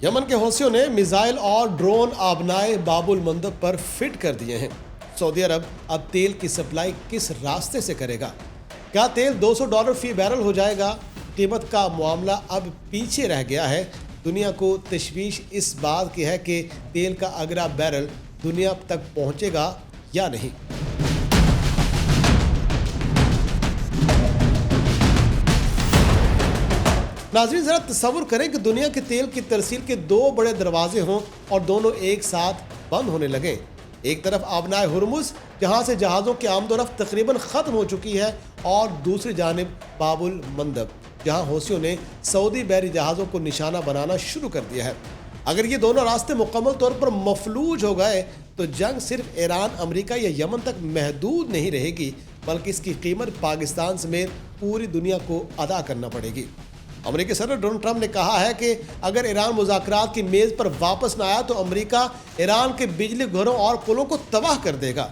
یمن کے حوثیوں نے میزائل اور ڈرون آبنائے باب المندب پر فٹ کر دیے ہیں۔ سعودی عرب اب تیل کی سپلائی کس راستے سے کرے گا؟ کیا تیل $200 فی بیرل ہو جائے گا؟ قیمت کا معاملہ اب پیچھے رہ گیا ہے۔ دنیا کو تشویش اس بات کی ہے کہ تیل کا اگلا بیرل دنیا تک پہنچے گا یا نہیں۔ ناظرین ذرا تصور کریں کہ دنیا کے تیل کی ترسیل کے دو بڑے دروازے ہوں اور دونوں ایک ساتھ بند ہونے لگیں۔ ایک طرف آبنائے ہرمز جہاں سے جہازوں کی آمد و رفت تقریباً ختم ہو چکی ہے، اور دوسری جانب باب المندب جہاں حوثیوں نے سعودی بحری جہازوں کو نشانہ بنانا شروع کر دیا ہے۔ اگر یہ دونوں راستے مکمل طور پر مفلوج ہو گئے تو جنگ صرف ایران، امریکہ یا یمن تک محدود نہیں رہے گی، بلکہ اس کی قیمت پاکستان سمیت پوری دنیا کو ادا کرنا پڑے گی۔ امریکی صدر ڈونلڈ ٹرمپ نے کہا ہے کہ اگر ایران مذاکرات کی میز پر واپس نہ آیا تو امریکہ ایران کے بجلی گھروں اور پلوں کو تباہ کر دے گا۔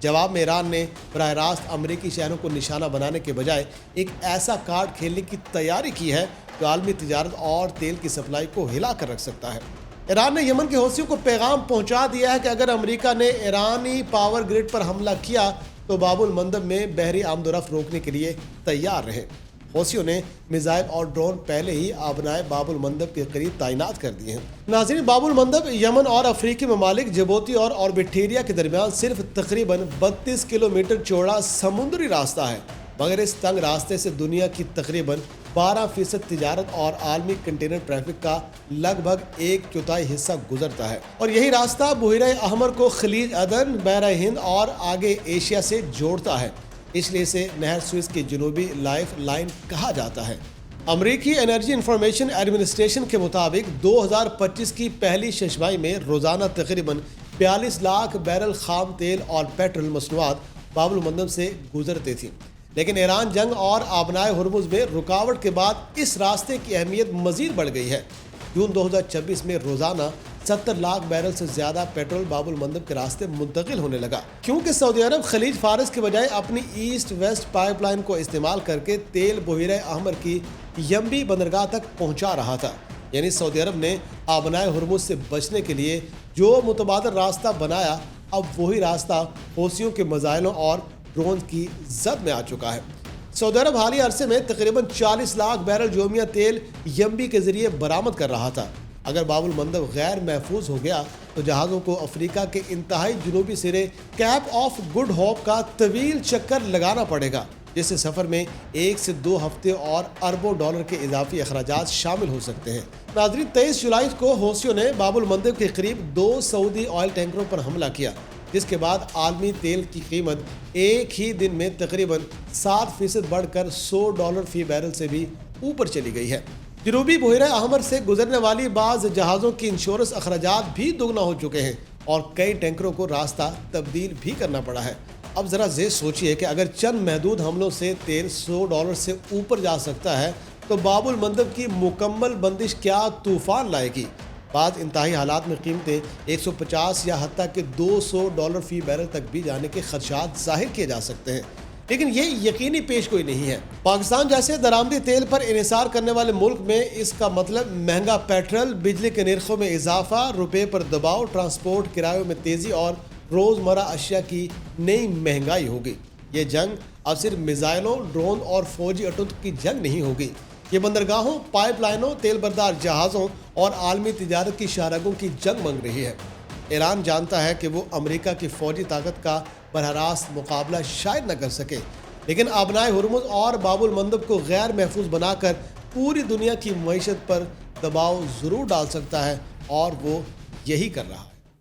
جواب میں ایران نے براہ راست امریکی شہروں کو نشانہ بنانے کے بجائے ایک ایسا کارڈ کھیلنے کی تیاری کی ہے جو عالمی تجارت اور تیل کی سپلائی کو ہلا کر رکھ سکتا ہے۔ ایران نے یمن کے حوثیوں کو پیغام پہنچا دیا ہے کہ اگر امریکہ نے ایرانی پاور گرڈ پر حملہ کیا تو باب المندب میں بحری آمد و رفت روکنے کے لیے تیار رہے۔ حوثیوں نے میزائل اور ڈرون پہلے ہی آبنائے باب المندب کے قریب تعینات کر دیے ہیں۔ ناظرین باب المندب یمن اور افریقی ممالک جبوتی اور اوربیٹیریا کے درمیان صرف تقریباً 32 کلومیٹر چوڑا سمندری راستہ ہے، مگر اس تنگ راستے سے دنیا کی تقریباً 12% تجارت اور عالمی کنٹینر ٹریفک کا لگ بھگ 1/4 حصہ گزرتا ہے، اور یہی راستہ بحیرہ احمر کو خلیج عدن، بحیرہ ہند اور آگے ایشیا سے جوڑتا ہے، اس لیے اسے نہر سوئز کی جنوبی لائف لائن کہا جاتا ہے۔ امریکی انرجی انفارمیشن ایڈمنسٹریشن کے مطابق 2025 کی پہلی ششماہی میں روزانہ تقریباً 42 لاکھ بیرل خام تیل اور پیٹرول مصنوعات باب المندب سے گزرتے تھیں، لیکن ایران جنگ اور آبنائے ہرمز میں رکاوٹ کے بعد اس راستے کی اہمیت مزید بڑھ گئی ہے۔ جون 2026 میں روزانہ 70 لاکھ بیرل سے زیادہ پیٹرول باب المندب کے راستے منتقل ہونے لگا، کیونکہ سعودی عرب خلیج فارس کے بجائے اپنی ایسٹ ویسٹ پائپ لائن کو استعمال کر کے تیل بحیرہ احمر کی ینبی بندرگاہ تک پہنچا رہا تھا۔ یعنی سعودی عرب نے آبنائے ہرمز سے بچنے کے لیے جو متبادل راستہ بنایا، اب وہی راستہ حوثیوں کے میزائلوں اور ڈرون کی زد میں آ چکا ہے۔ سعودی عرب حالیہ عرصے میں تقریباً 40 لاکھ بیرل یومیہ تیل ینبی کے ذریعے برآمد کر رہا تھا۔ اگر باب المندب غیر محفوظ ہو گیا تو جہازوں کو افریقہ کے انتہائی جنوبی سرے کیپ آف گڈ ہوپ کا طویل چکر لگانا پڑے گا، جس سے سفر میں 1 سے 2 ہفتے اور اربوں ڈالر کے اضافی اخراجات شامل ہو سکتے ہیں۔ ناظرین 23 جولائی کو حوثیوں نے باب المندب کے قریب 2 سعودی آئل ٹینکروں پر حملہ کیا، جس کے بعد عالمی تیل کی قیمت ایک ہی دن میں تقریباً 7% بڑھ کر $100 فی بیرل سے بھی اوپر چلی گئی ہے۔ جنوبی بحیرہ احمر سے گزرنے والی بعض جہازوں کی انشورنس اخراجات بھی دگنا ہو چکے ہیں، اور کئی ٹینکروں کو راستہ تبدیل بھی کرنا پڑا ہے۔ اب ذرا سوچئے کہ اگر چند محدود حملوں سے تیل $100 سے اوپر جا سکتا ہے تو باب المندب کی مکمل بندش کیا طوفان لائے گی۔ بعض انتہائی حالات میں قیمتیں 150 یا حتیٰ کہ $200 فی بیرل تک بھی جانے کے خدشات ظاہر کیے جا سکتے ہیں، لیکن یہ یقینی پیش گوئی نہیں ہے۔ پاکستان جیسے درآمدی تیل پر انحصار کرنے والے ملک میں اس کا مطلب مہنگا پیٹرول، بجلی کے نرخوں میں اضافہ، روپے پر دباؤ، ٹرانسپورٹ کرایوں میں تیزی اور روزمرہ اشیاء کی نئی مہنگائی ہوگی۔ یہ جنگ اب صرف میزائلوں، ڈرون اور فوجی اٹوت کی جنگ نہیں ہوگی، یہ بندرگاہوں، پائپ لائنوں، تیل بردار جہازوں اور عالمی تجارت کی شاہراہوں کی جنگ بن رہی ہے۔ ایران جانتا ہے کہ وہ امریکہ کی فوجی طاقت کا براہ راست مقابلہ شاید نہ کر سکے، لیکن آبنائے ہرمز اور باب المندب کو غیر محفوظ بنا کر پوری دنیا کی معیشت پر دباؤ ضرور ڈال سکتا ہے، اور وہ یہی کر رہا ہے۔